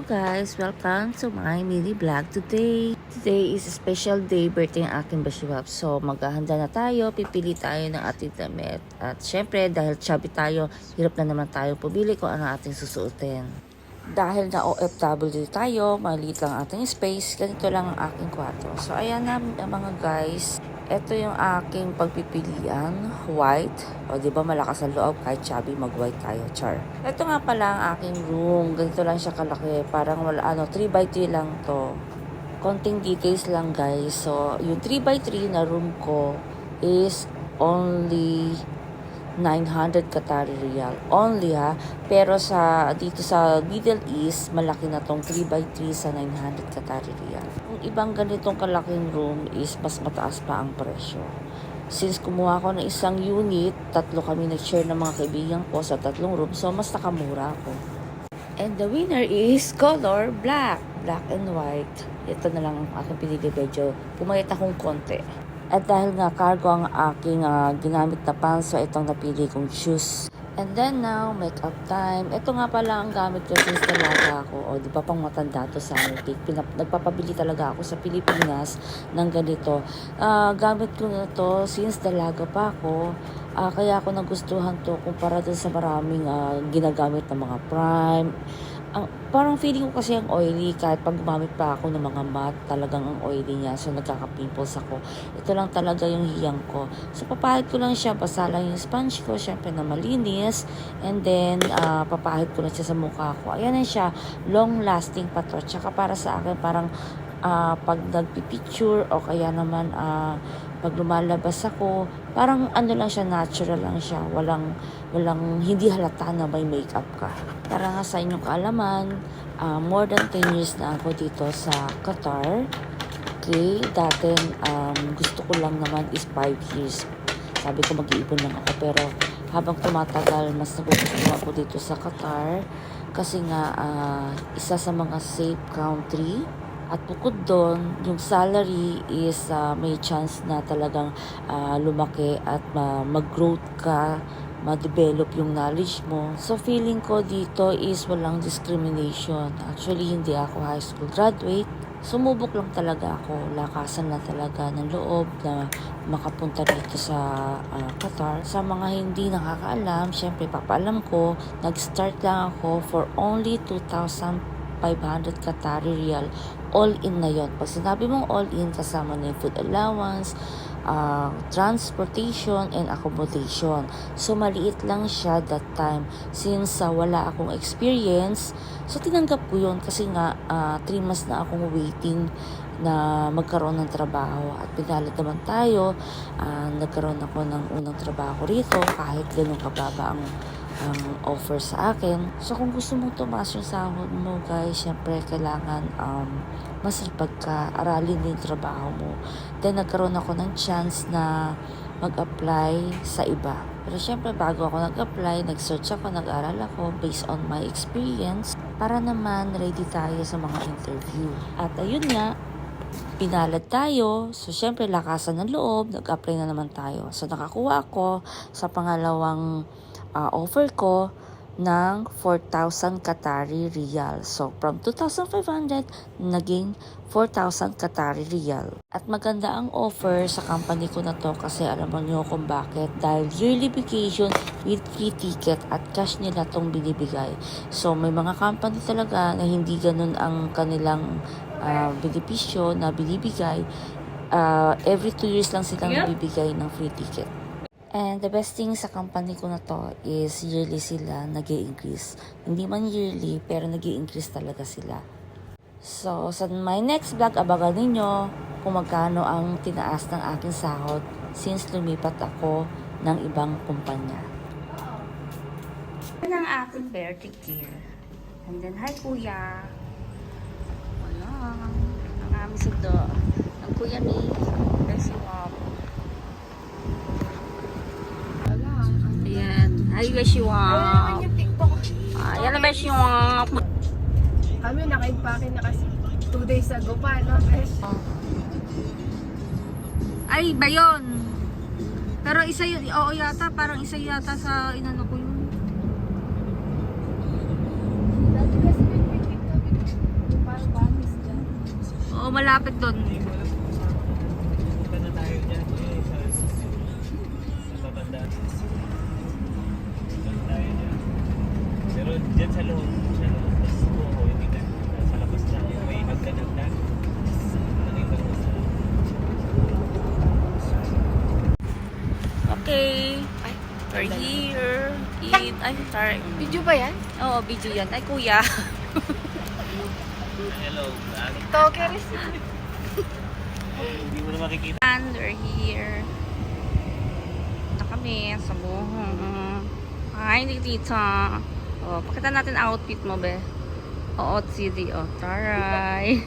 guys! Welcome to my mini vlog today. Today is a special day, birthday ng aking bashiwap. So maghahanda na tayo, pipili tayo ng ating damit. At syempre dahil chubby tayo, hirap na naman tayo pumili kung ano ating susuotin. Dahil na OFW tayo, maliit lang ating space, ganito lang ang aking kwarto. So ayan na mga guys. Ito yung aking pagpipilian, white. O di ba malakas ang loob kahit chubby mag-white tayo, char. Ito nga pala ang aking room. Ganito lang siya kalaki. Parang wala 3x3 lang to. Konting details lang guys. So yung 3x3 na room ko is only 900 Qatari Riyal. Only ha. Pero dito sa Middle East, malaki na tong 3x3 sa 900 Qatari Riyal. Yung ibang ganitong kalaking room is mas mataas pa ang presyo. Since kumuha ko ng isang unit, tatlo kami nag-share ng mga kaibigan ko sa tatlong room, so mas nakamura ako. And the winner is color black. Black and white. Ito na lang ang aking pinili, medyo pumayat akong konti. At dahil nga cargo ang aking ginamit na pants, so itong napili kong shoes. And then now, makeup time. Ito nga pala ang gamit ko since dalaga ako. O di ba pang matanda to sa akin. Nagpapabili talaga ako sa Pilipinas ng ganito. Gamit ko na to since dalaga pa ako. Kaya ako nagustuhan to kumpara dun sa maraming ginagamit ng mga prime. Parang feeling ko kasi ang oily, kahit pag gumamit pa ako ng mga matte, talagang ang oily niya, so nagkaka-pimples ako. Ito lang talaga yung hiyang ko. So papahid ko lang siya, basa lang yung sponge ko, syempre na malinis, and then papahid ko na siya sa mukha ko. Ayan na siya, long lasting pa to. Tsaka para sa akin, parang pag nagpipicture o kaya naman pag lumalabas ako, parang lang siya, natural lang siya, walang hindi halata na may makeup ka. Para nga sa inyong kaalaman, more than 10 years na ako dito sa Qatar. Okay, dati gusto ko lang naman is 5 years. Sabi ko mag-iipon lang ako, pero habang tumatagal, mas nagugustuhan ako dito sa Qatar kasi nga isa sa mga safe country. At bukod doon, yung salary is may chance na talagang lumaki at mag-growth ka, ma-develop yung knowledge mo. So feeling ko dito is walang discrimination. Actually, hindi ako high school graduate. Sumubok lang talaga ako. Lakasan lang talaga ng loob na makapunta dito sa Qatar. Sa mga hindi nakakaalam, syempre papaalam ko, nag-start lang ako for only 2,500 Qatari Riyal. All in na yon. Pag sinabi mong all in, kasama na yung food allowance, transportation, and accommodation. So, maliit lang siya that time. Since wala akong experience, so tinanggap ko yun kasi nga 3 months na akong waiting na magkaroon ng trabaho. At pinalit naman tayo. Nagkaroon ako ng unang trabaho rito kahit ganun kababa ang offer sa akin. So kung gusto mong tumaas yung sahod mo guys, syempre kailangan masipag ka, aralin din yung trabaho mo. Then nagkaroon ako ng chance na mag-apply sa iba. Pero syempre bago ako nag-apply, nag-search ako, nag-aral ako based on my experience para naman ready tayo sa mga interview. At ayun nga, pinalad tayo. So, syempre, lakasan ng loob. Nag-apply na naman tayo. So, nakakuha ako sa pangalawang offer ko ng 4,000 Qatari Riyal. So, from 2,500, naging 4,000 Qatari Riyal. At maganda ang offer sa company ko na to kasi alam niyo kung bakit. Dahil yearly vacation with free ticket at cash nila tong binibigay. So, may mga company talaga na hindi ganun ang kanilang benepisyo na binibigay. Every 2 years lang silang bibigay ng free ticket. And the best thing sa company ko na to is yearly sila nag-i-increase. Hindi man yearly, pero nag-i-increase talaga sila. So, sa my next vlog, abangan ninyo kung magkano ang tinaas ng aking sahod since lumipat ako ng ibang kumpanya. Yan ang aking birthday gear. And then, hi kuya. Wala. Ang aming sundo. Ang kuya ni. Bless you up. Ayan. Ay, Beshiwap. Ayan na, Beshiwap. Kami naka-impake na kasi 2 days ago pa, no, Besh? Ay, ba yun? Pero isa yun, oo yata, parang isa yata sa inano ko yun. Dati kasi nag-pick kami. O malapit doon. Punta na tayo dyan. Sa banda. Punta tayo dyan. Pero dyan sa loob, mas buho, hindi ka sa labas lang. May hagdan-hagdan. Nakita ko sa... Okay. Ay, we're here. Eat. Ay, sorry. Video ba yan? Oo, video yan. Ay, kuya. Hello, vlog. Tokeris. Hindi mo na makikita. And we're here. Ito kami sa buhong. Hi, tita. O, pakita natin outfit mo, be. Oo, CD. O, taray.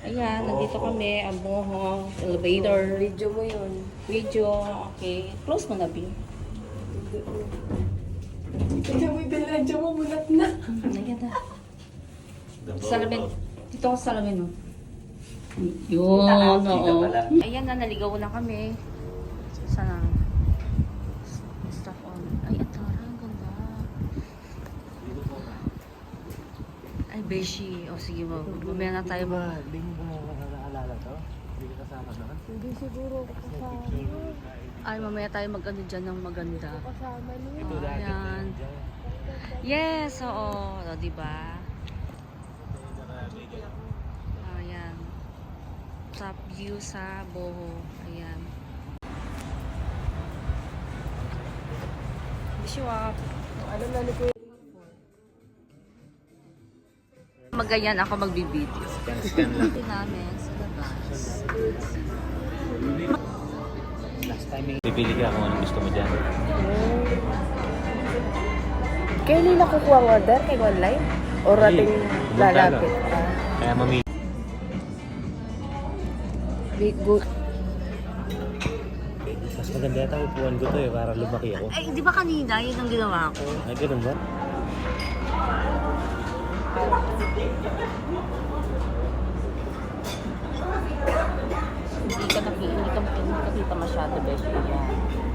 Ayan, nandito kami. Ang buhong. Elevator. Video mo yun. Video. Okay. Close mo na, B. Kaya mo yung mo, mulat na. Ayan na. Salamin. Dito ako sa salamin, oh. Yun, oo. Ayan na, naligaw na kami. Sana. Stuff on. Ay, ang tara, ang ganda. Ay, beshi. O, sige, mamaya na tayo ba? Hindi mo ba naalala to? Hindi ka kasama doon? Hindi siguro ako kasama. Ay, mamaya tayo mag-ano dyan ng maganda. Kasama niyo. Ito Oh, dati ayan. dyan. Yes, oo. O, diba? Ayan. Top view sa Boho. Ayan. Bishop. Alam na ni Kuya. Magayan ako magbibideo. Scan lang. Ito namin sa labas. Last time pipili ka kung anong gusto mo dyan. Kailan nakukuha ang order? Kay online? O rating pumunta lalapit? Kaya mamili. Big good. Mas maganda yata upuan ko to eh, para lumaki ako. Ay, di ba kanina yun ang ginawa ko? Ay, ganun ba? Hindi ka makikita masyado, Beshi. Yan.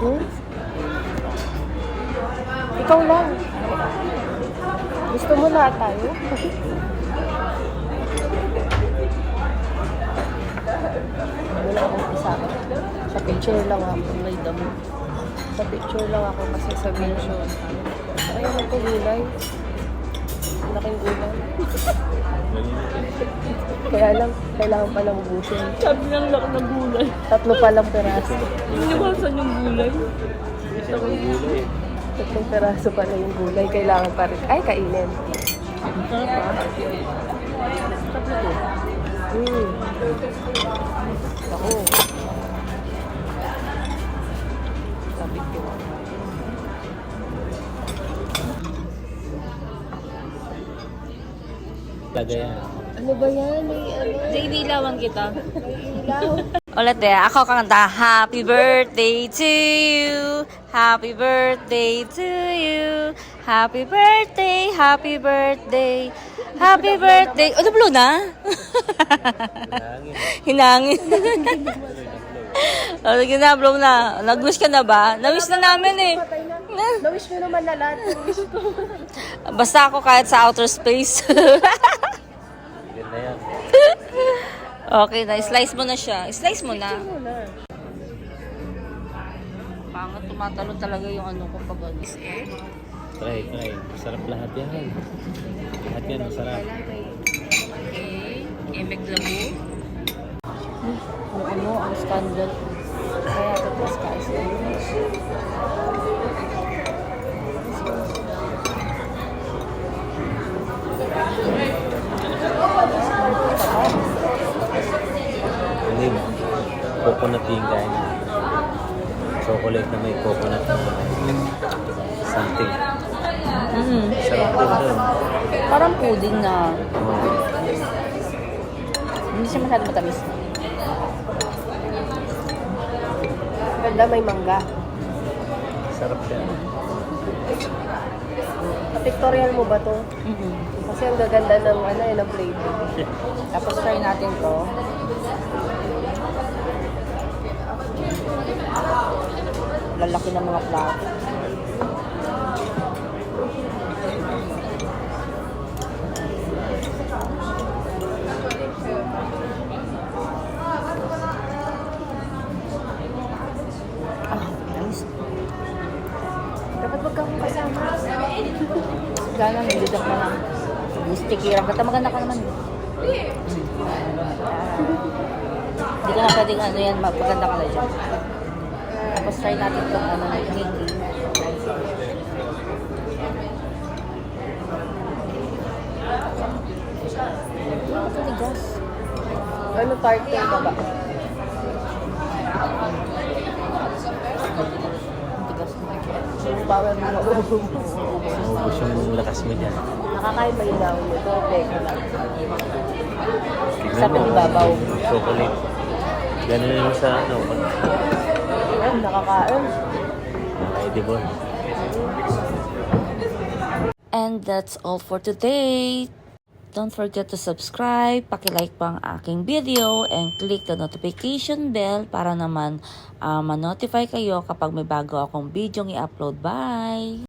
Hmm? Ikaw lang. Gusto mo lahat tayo? Wala akong isa. Sa picture lang ako. May damo. Sa picture lang ako kasi sa video. Ay, ano to gulay? Laking gulay. Kaya lang, kailangan pa lang ubusin. Sabi ng laki ng gulay. 3 pa lang peraso. Iniwasan yung gulay. Isa kong gulay. 3 peraso pa lang yung gulay. Kailangan pa rin. Ay, kainin. Ang sarap, ah. Sabi ko. Ako. Sabi ko. Talaga yan. Ano ba yan? May ano? Hindi ilawan kita. May ilaw. Ulit ako kakanta. Happy birthday to you. Happy birthday to you. Happy birthday, happy birthday. Happy birthday. Oh, nablo na? Hinangin. Hinangin. Oh, sige na, blow na. Nag-wish ka na ba? Na-wish na namin eh. Patay na. Na-wish mo naman na lahat. Na-wish ko. Basta ako kahit sa outer space. Ganda yan. Okay na, slice mo na siya. Slice mo na. Muna. Pangat tumatalo talaga yung ano ko pag ano. Try. Masarap lahat yan. Lahat yan masarap. Okay. Emek labo. Ano ang standard? Kaya tapos ka is Hindi mo. Coconut yung kain. Chocolate na may coconut na something. Sarap din doon. Parang pudding na. Oh. Hindi siya masyado matamis. Ganda, may mangga. Sarap yan. Pictorial mo ba to? Mm-hmm. Kasi ang gaganda ng ano ng flavor. Tapos try natin to. Lalaki ng mga flower. Sana hindi ka na lang. Sticky-rang ka. Maganda ka naman. Hindi ka na pwedeng ano yan. Maganda ka na dyan. Tapos try natin itong ano, hindi. Matigas. Ano tart yung baba? Matigas. Yung power mo maubos. Maubos yung lakas mo dyan. Nakakain ba yun daw? Ito, teka lang. Sa panibabaw. Chocolate. Ganun yung sa ano. Ayun, nakakain. Edible. And that's all for today. Don't forget to subscribe, paki-like pa ang aking video, and click the notification bell para naman ma-notify kayo kapag may bago akong video i-upload. Bye!